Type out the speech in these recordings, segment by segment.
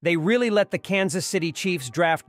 They really let the Kansas City Chiefs draft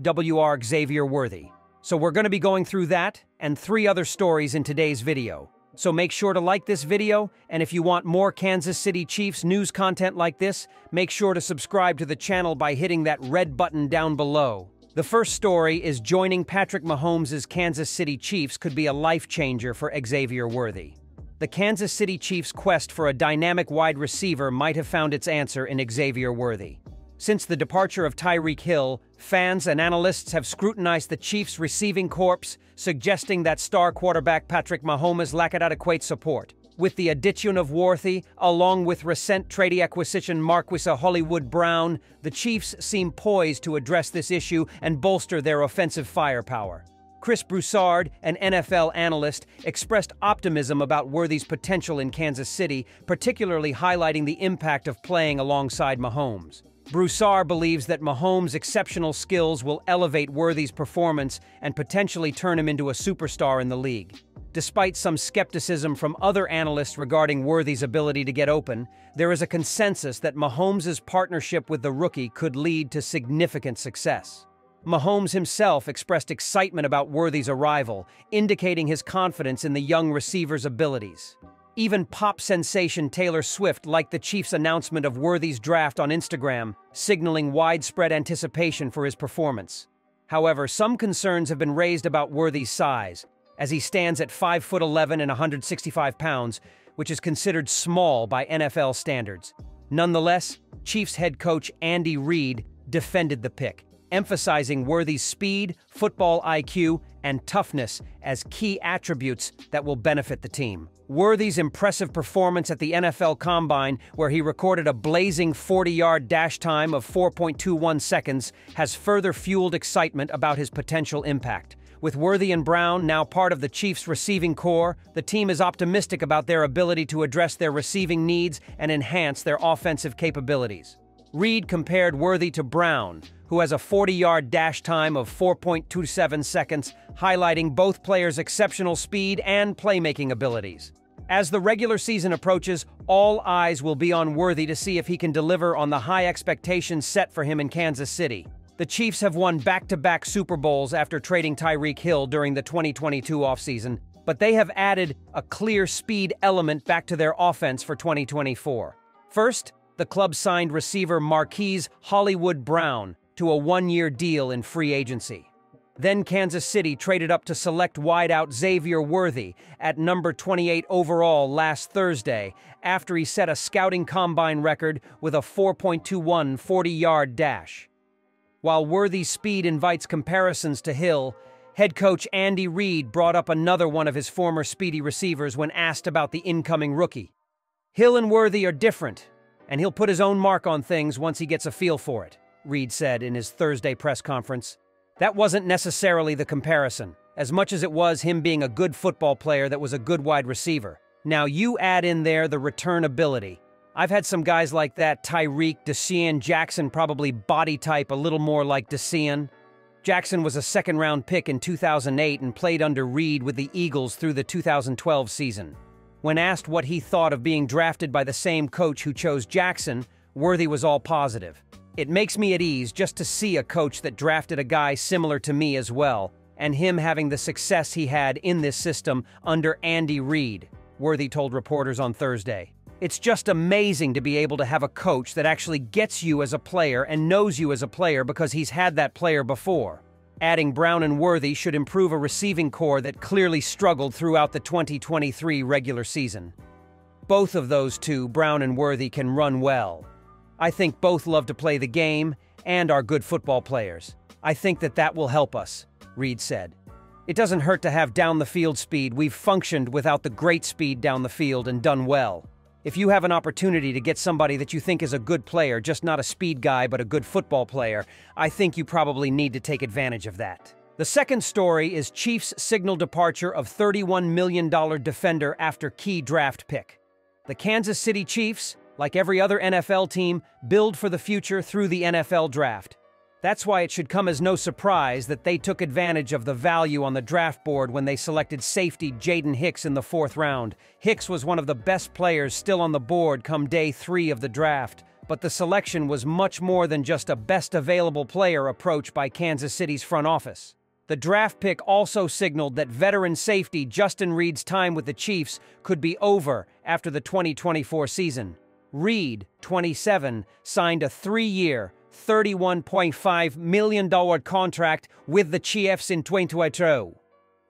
Xavier worthy. So we're going to be going through that and 3 other stories in today's video. So make sure to like this video, and if you want more Kansas City Chiefs news content like this, make sure to subscribe to the channel by hitting that red button down below. The first story is joining Patrick Mahomess' Kansas City Chiefs could be a life changer for Xavier worthy. The Kansas City Chiefs' quest for a dynamic wide receiver might have found its answer in Xavier worthy. Since the departure of Tyreek Hill, fans and analysts have scrutinized the Chiefs' receiving corps, suggesting that star quarterback Patrick Mahomess lacked adequate support. With the addition of Worthy, along with recent trade acquisition Marquise Hollywood Brown, the Chiefs seem poised to address this issue and bolster their offensive firepower. Chris Broussard, an NFL analyst, expressed optimism about Worthy's potential in Kansas City, particularly highlighting the impact of playing alongside Mahomes. Broussard believes that Mahomes' exceptional skills will elevate Worthy's performance and potentially turn him into a superstar in the league. Despite some skepticism from other analysts regarding Worthy's ability to get open, there is a consensus that Mahomes' partnership with the rookie could lead to significant success. Mahomes himself expressed excitement about Worthy's arrival, indicating his confidence in the young receiver's abilities. Even pop sensation Taylor Swift liked the Chiefs' announcement of Worthy's draft on Instagram, signaling widespread anticipation for his performance. However, some concerns have been raised about Worthy's size, as he stands at 5'11" and 165 pounds, which is considered small by NFL standards. Nonetheless, Chiefs head coach Andy Reid defended the pick, emphasizing Worthy's speed, football IQ, and toughness as key attributes that will benefit the team. Worthy's impressive performance at the NFL Combine, where he recorded a blazing 40-yard dash time of 4.21 seconds, has further fueled excitement about his potential impact. With Worthy and Brown now part of the Chiefs' receiving corps, the team is optimistic about their ability to address their receiving needs and enhance their offensive capabilities. Reid compared Worthy to Brown, who has a 40-yard dash time of 4.27 seconds, highlighting both players' exceptional speed and playmaking abilities. As the regular season approaches, all eyes will be on Worthy to see if he can deliver on the high expectations set for him in Kansas City. The Chiefs have won back-to-back Super Bowls after trading Tyreek Hill during the 2022 offseason, but they have added a clear speed element back to their offense for 2024. First, the club signed receiver Marquise Hollywood Brown to a 1-year deal in free agency. Then Kansas City traded up to select wideout Xavier Worthy at number 28 overall last Thursday after he set a scouting combine record with a 4.21 40-yard dash. While Worthy's speed invites comparisons to Hill, head coach Andy Reid brought up another one of his former speedy receivers when asked about the incoming rookie. Hill and Worthy are different, and he'll put his own mark on things once he gets a feel for it, Reid said in his Thursday press conference. That wasn't necessarily the comparison, as much as it was him being a good football player that was a good wide receiver. Now you add in there the return ability. I've had some guys like that, Tyreek, DeSean, Jackson, probably body type a little more like DeSean. Jackson was a second-round pick in 2008 and played under Reid with the Eagles through the 2012 season. When asked what he thought of being drafted by the same coach who chose Jackson, Worthy was all positive. It makes me at ease just to see a coach that drafted a guy similar to me as well, and him having the success he had in this system under Andy Reid, Worthy told reporters on Thursday. It's just amazing to be able to have a coach that actually gets you as a player and knows you as a player because he's had that player before. Adding Brown and Worthy should improve a receiving corps that clearly struggled throughout the 2023 regular season. Both of those two, Brown and Worthy, can run well. I think both love to play the game and are good football players. I think that will help us, Reid said. It doesn't hurt to have down-the-field speed. We've functioned without the great speed down the field and done well. If you have an opportunity to get somebody that you think is a good player, just not a speed guy but a good football player, I think you probably need to take advantage of that. The second story is Chiefs' signal departure of $31 million defender after key draft pick. The Kansas City Chiefs, like every other NFL team, build for the future through the NFL draft. That's why it should come as no surprise that they took advantage of the value on the draft board when they selected safety Jaden Hicks in the 4th round. Hicks was one of the best players still on the board come day 3 of the draft, but the selection was much more than just a best available player approach by Kansas City's front office. The draft pick also signaled that veteran safety Justin Reid's time with the Chiefs could be over after the 2024 season. Reid, 27, signed a 3-year, $31.5 million contract with the Chiefs in 2022.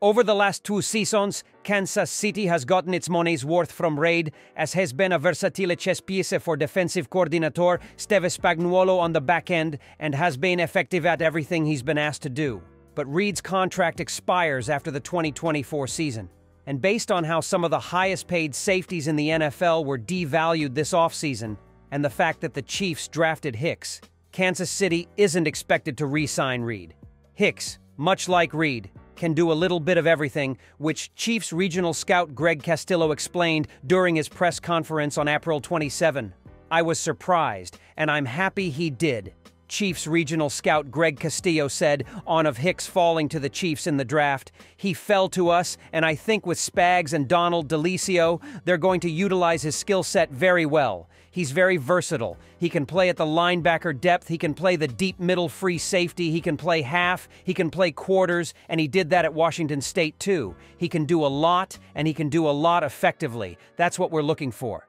Over the last 2 seasons, Kansas City has gotten its money's worth from Reid, as has been a versatile chess piece for defensive coordinator Steve Spagnuolo on the back end, and has been effective at everything he's been asked to do. But Reid's contract expires after the 2024 season. And based on how some of the highest-paid safeties in the NFL were devalued this offseason, and the fact that the Chiefs drafted Hicks, Kansas City isn't expected to re-sign Reid. Hicks, much like Reid, can do a little bit of everything, which Chiefs regional scout Greg Castillo explained during his press conference on April 27. "I was surprised, and I'm happy he did," Chiefs regional scout Greg Castillo said on of Hicks falling to the Chiefs in the draft. "He fell to us, and I think with Spags and Donald DeLisio, they're going to utilize his skill set very well. He's very versatile. He can play at the linebacker depth, he can play the deep middle free safety, he can play half, he can play quarters, and he did that at Washington State too. He can do a lot, and he can do a lot effectively. That's what we're looking for."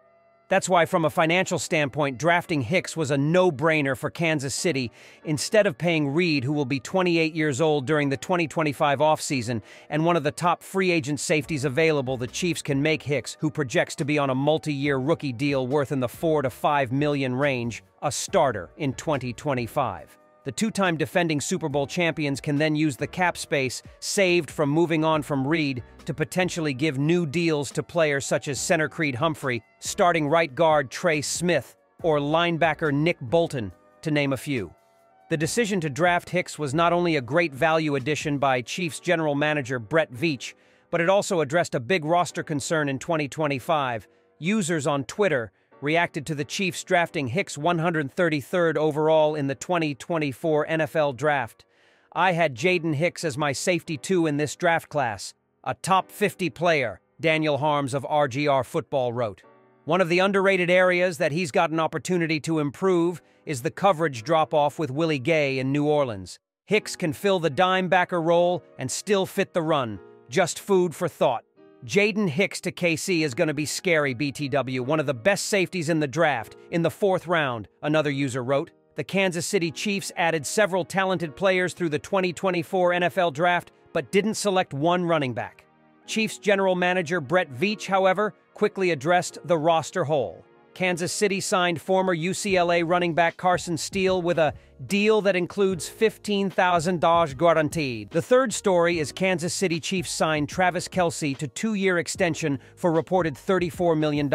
That's why, from a financial standpoint, drafting Hicks was a no-brainer for Kansas City instead of paying Reid, who will be 28 years old during the 2025 offseason, and one of the top free agent safeties available. The Chiefs can make Hicks, who projects to be on a multi-year rookie deal worth in the $4 to $5 million range, a starter in 2025. The two-time defending Super Bowl champions can then use the cap space saved from moving on from Reid to potentially give new deals to players such as center Creed Humphrey, starting right guard Trey Smith, or linebacker Nick Bolton, to name a few. The decision to draft Hicks was not only a great value addition by Chiefs general manager Brett Veach, but it also addressed a big roster concern in 2025. Users on Twitter reacted to the Chiefs drafting Hicks 133rd overall in the 2024 NFL Draft. "I had Jaden Hicks as my safety 2 in this draft class. A top 50 player," Daniel Harms of RGR Football wrote. "One of the underrated areas that he's got an opportunity to improve is the coverage drop-off with Willie Gay in New Orleans. Hicks can fill the dime backer role and still fit the run. Just food for thought." Jaden Hicks to KC is going to be scary, BTW, one of the best safeties in the draft, in the 4th round, another user wrote. The Kansas City Chiefs added several talented players through the 2024 NFL Draft, but didn't select one running back. Chiefs general manager Brett Veach, however, quickly addressed the roster hole. Kansas City signed former UCLA running back Carson Steele with a deal that includes $15,000 guaranteed. The third story is Kansas City Chiefs signed Travis Kelce to 2-year extension for reported $34 million.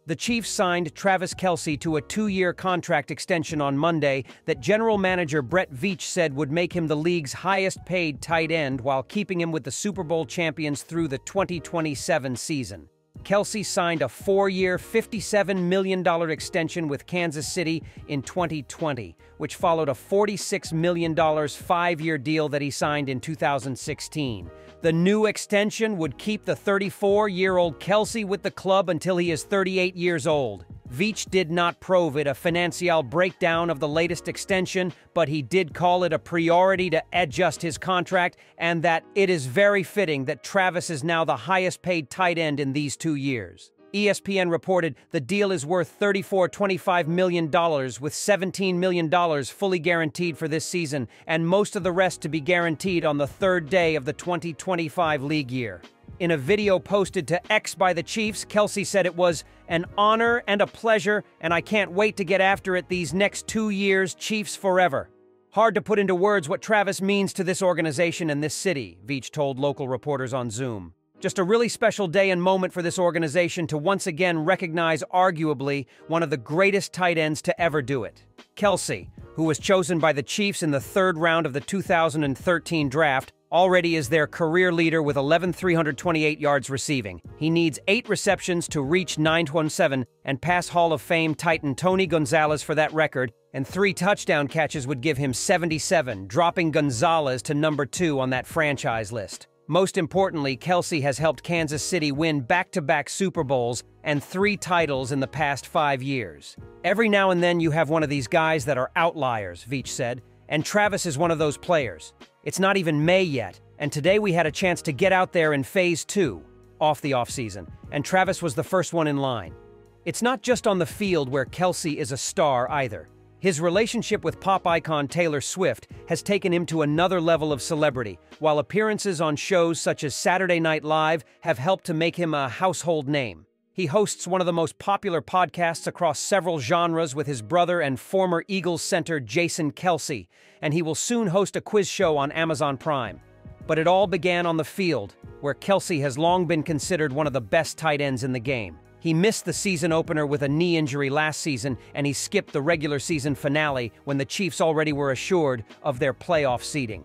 The Chiefs signed Travis Kelce to a 2-year contract extension on Monday that general manager Brett Veach said would make him the league's highest-paid tight end while keeping him with the Super Bowl champions through the 2027 season. Kelce signed a 4-year, $57 million extension with Kansas City in 2020, which followed a $46 million 5-year deal that he signed in 2016. The new extension would keep the 34-year-old Kelce with the club until he is 38 years old. Veach did not provide a financial breakdown of the latest extension, but he did call it a priority to adjust his contract, and that it is very fitting that Travis is now the highest-paid tight end in these 2 years. ESPN reported the deal is worth $34.25 million, with $17 million fully guaranteed for this season, and most of the rest to be guaranteed on the 3rd day of the 2025 league year. In a video posted to X by the Chiefs, Kelce said it was an honor and a pleasure, and I can't wait to get after it these next 2 years, Chiefs forever. Hard to put into words what Travis means to this organization and this city, Veach told local reporters on Zoom. Just a really special day and moment for this organization to once again recognize arguably one of the greatest tight ends to ever do it. Kelce, who was chosen by the Chiefs in the 3rd round of the 2013 draft, already is their career leader with 11,328 yards receiving. He needs 8 receptions to reach 917 and pass Hall of Fame Titan Tony Gonzalez for that record, and 3 touchdown catches would give him 77, dropping Gonzalez to number 2 on that franchise list. Most importantly, Kelce has helped Kansas City win back-to-back Super Bowls and 3 titles in the past 5 years. Every now and then you have one of these guys that are outliers, Veach said, and Travis is one of those players. It's not even May yet, and today we had a chance to get out there in Phase 2, off the offseason, and Travis was the first one in line. It's not just on the field where Kelce is a star either. His relationship with pop icon Taylor Swift has taken him to another level of celebrity, while appearances on shows such as Saturday Night Live have helped to make him a household name. He hosts one of the most popular podcasts across several genres with his brother and former Eagles center Jason Kelce, and he will soon host a quiz show on Amazon Prime. But it all began on the field, where Kelce has long been considered one of the best tight ends in the game. He missed the season opener with a knee injury last season, and he skipped the regular season finale when the Chiefs already were assured of their playoff seeding.